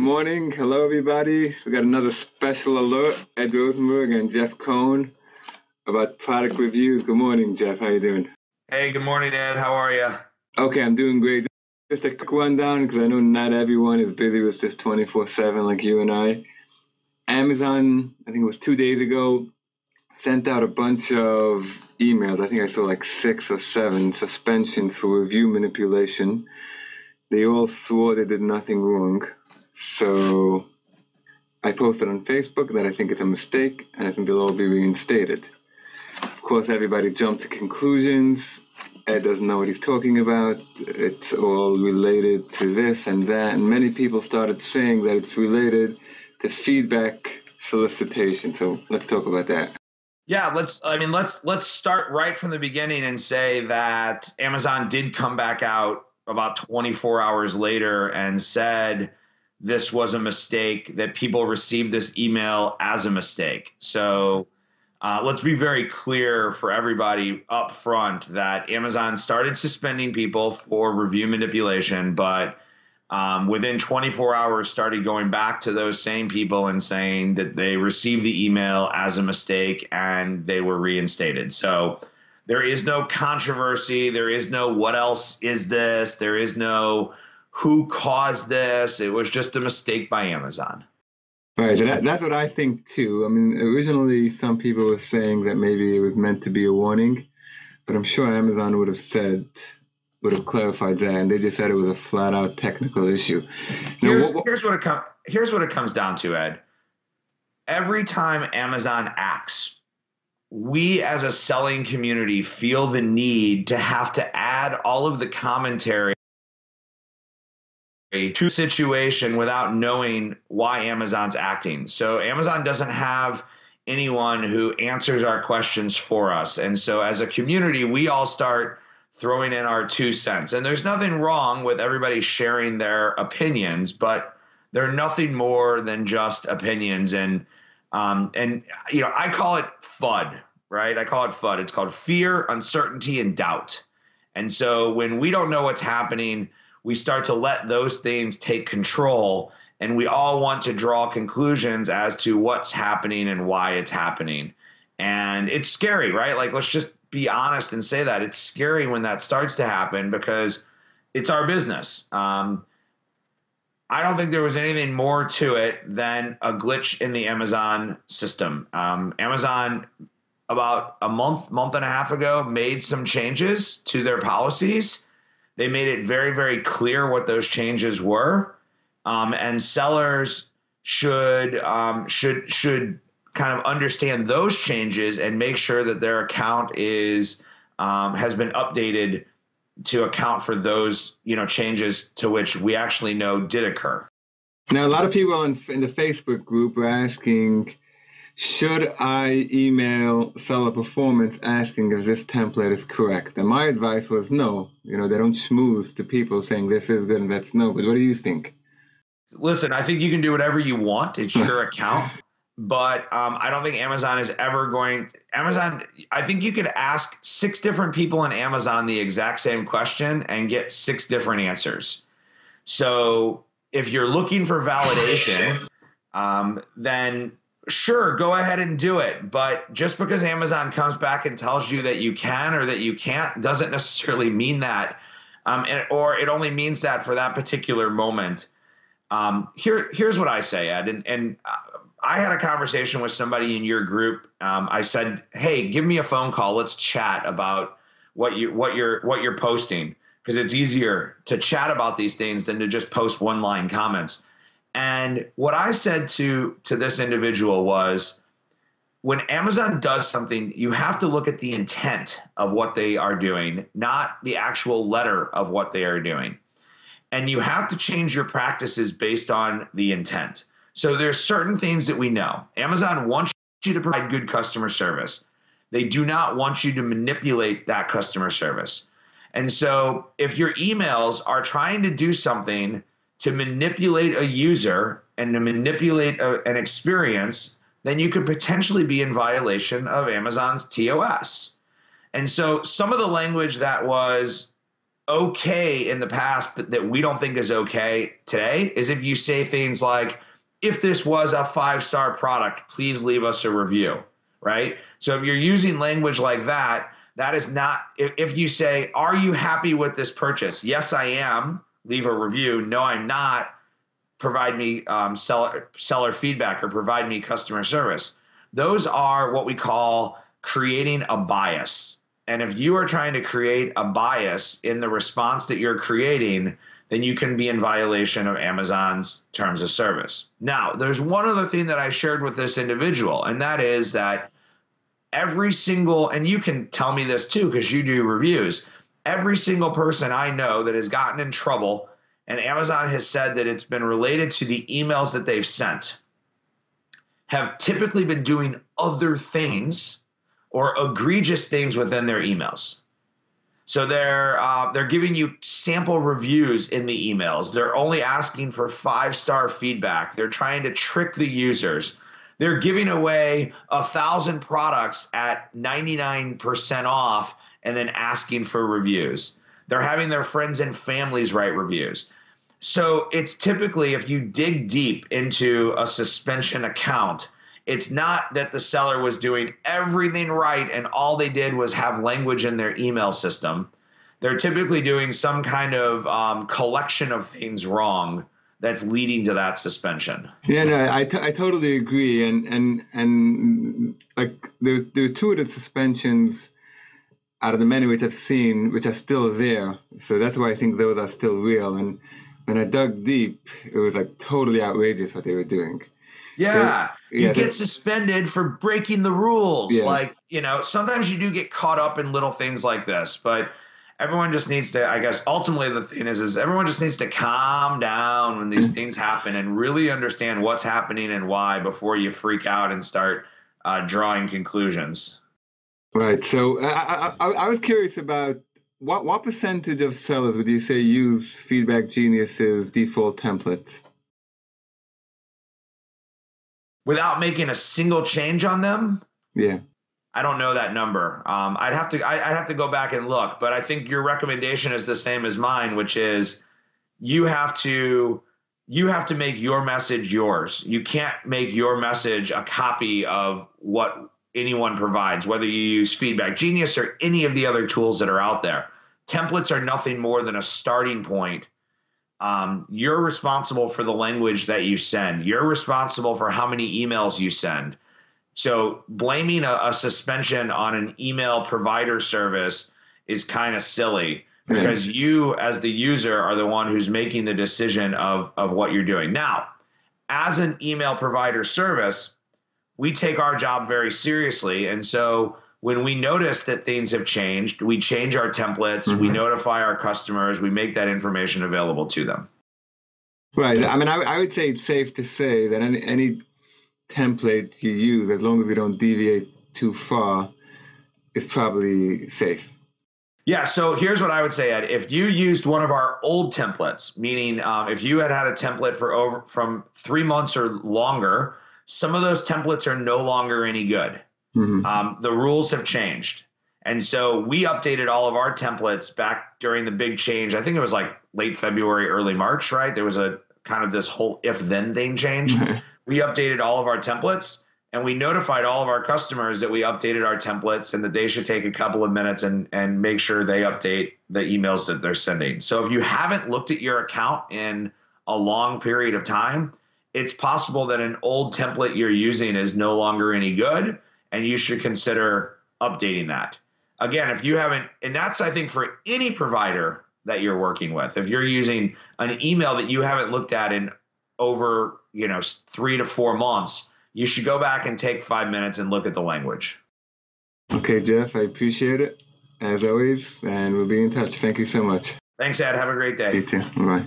morning. Hello, everybody. We got another special alert. Ed Rosenberg and Jeff Cohn about product reviews. Good morning, Jeff. How you doing? Hey, good morning, Ed. How are you? Okay, I'm doing great. Just a quick rundown because I know not everyone is busy with this 24/7 like you and I. Amazon, I think it was 2 days ago, sent out a bunch of emails. I think I saw like 6 or 7 suspensions for review manipulation. They all swore they did nothing wrong. So I posted on Facebook that I think it's a mistake and I think they'll all be reinstated. Of course, everybody jumped to conclusions. Ed doesn't know what he's talking about. It's all related to this and that. And many people started saying that it's related to feedback solicitation. So let's talk about that. Yeah, let's start right from the beginning and say that Amazon did come back out about 24 hours later and said this was a mistake, that people received this email as a mistake. So let's be very clear for everybody up front that Amazon started suspending people for review manipulation, but within 24 hours started going back to those same people and saying that they received the email as a mistake and they were reinstated. So there is no controversy. There is no what else is this. There is no who caused this. It was just a mistake by Amazon. Right, so that's what I think too. I mean, originally some people were saying that maybe it was meant to be a warning, but I'm sure Amazon would have clarified that, and they just said it was a flat-out technical issue. Now, here's what it comes down to, Ed. Every time Amazon acts, we as a selling community feel the need to have to add all of the commentary to a situation without knowing why Amazon's acting. So Amazon doesn't have anyone who answers our questions for us. And so as a community, we all start throwing in our 2 cents. And there's nothing wrong with everybody sharing their opinions, but they're nothing more than just opinions. And I call it FUD, right? I call it FUD. It's called fear, uncertainty, and doubt. And so when we don't know what's happening, we start to let those things take control, and we all want to draw conclusions as to what's happening and why it's happening. And it's scary, right? Like, let's just be honest and say that it's scary when that starts to happen because it's our business. I don't think there was anything more to it than a glitch in the Amazon system. Amazon, about a month and a half ago, made some changes to their policies. They made it very, very clear what those changes were, and sellers should kind of understand those changes and make sure that their account has been updated to account for those changes to which we actually know did occur. Now, a lot of people in the Facebook group are asking, should I email seller performance asking if this template is correct? And my advice was no. They don't schmooze to people saying this is good and that's no. But what do you think? Listen, I think you can do whatever you want. It's your account. But I don't think Amazon is ever going. I think you could ask 6 different people in Amazon the exact same question and get 6 different answers. So if you're looking for validation, then sure, go ahead and do it. But just because Amazon comes back and tells you that you can or that you can't doesn't necessarily mean that, or it only means that for that particular moment. Here's what I say, Ed, and I had a conversation with somebody in your group. I said, "Hey, give me a phone call. Let's chat about what you're posting, because it's easier to chat about these things than to just post one-line comments." And what I said to this individual was, when Amazon does something, you have to look at the intent of what they are doing, not the actual letter of what they are doing. And you have to change your practices based on the intent. So there's certain things that we know. Amazon wants you to provide good customer service. They do not want you to manipulate that customer service. And so if your emails are trying to do something to manipulate a user and to manipulate an experience, then you could potentially be in violation of Amazon's TOS. And so some of the language that was okay in the past, but that we don't think is okay today, is if you say things like, if this was a 5-star product, please leave us a review, right? So if you're using language like that, that is not, if you say, are you happy with this purchase? Yes, I am. Leave a review. No, I'm not. Provide me seller feedback or provide me customer service. Those are what we call creating a bias. And if you are trying to create a bias in the response that you're creating, then you can be in violation of Amazon's terms of service. Now, there's one other thing that I shared with this individual, and that is that every single, and you can tell me this too because you do reviews, every single person I know that has gotten in trouble and Amazon has said that it's been related to the emails that they've sent have typically been doing other things or egregious things within their emails. So they're giving you sample reviews in the emails. They're only asking for 5-star feedback. They're trying to trick the users. They're giving away 1,000 products at 99% off and then asking for reviews. They're having their friends and families write reviews. So it's typically, if you dig deep into a suspension account, it's not that the seller was doing everything right and all they did was have language in their email system. They're typically doing some kind of collection of things wrong that's leading to that suspension. Yeah, no, I totally agree, and like there are two of the suspensions out of the many which I've seen, which are still there. So that's why I think those are still real. And when I dug deep, it was like totally outrageous what they were doing. Yeah, So, you get suspended for breaking the rules. Yeah. Like, sometimes you do get caught up in little things like this, but everyone just needs to, I guess, ultimately the thing is everyone just needs to calm down when these things happen and really understand what's happening and why before you freak out and start drawing conclusions. Right. So I was curious about what percentage of sellers would you say use Feedback Genius's default templates? Without making a single change on them? Yeah. I don't know that number. I'd have to go back and look, but I think your recommendation is the same as mine, which is you have to make your message yours. You can't make your message a copy of what anyone provides, whether you use Feedback Genius or any of the other tools that are out there. Templates are nothing more than a starting point. You're responsible for the language that you send. You're responsible for how many emails you send. So blaming a suspension on an email provider service is kind of silly because you, as the user, are the one who's making the decision of what you're doing. Now, as an email provider service, we take our job very seriously. And so when we notice that things have changed, we change our templates, we notify our customers, we make that information available to them. Right. I mean, I would say it's safe to say that any template you use, as long as you don't deviate too far, is probably safe. Yeah, so here's what I would say, Ed. If you used one of our old templates, meaning if you had a template from 3 months or longer, some of those templates are no longer any good. The rules have changed. And so we updated all of our templates back during the big change. I think it was like late February, early March, right? There was a kind of this whole if-then thing change. We updated all of our templates and we notified all of our customers that we updated our templates and that they should take a couple of minutes and make sure they update the emails that they're sending. So if you haven't looked at your account in a long period of time, it's possible that an old template you're using is no longer any good and you should consider updating that. Again, if you haven't, and that's, I think, for any provider that you're working with, if you're using an email that you haven't looked at in over 3 to 4 months, you should go back and take 5 minutes and look at the language. Okay, Jeff, I appreciate it as always, and we'll be in touch. Thank you so much. Thanks, Ed. Have a great day. You too. Bye.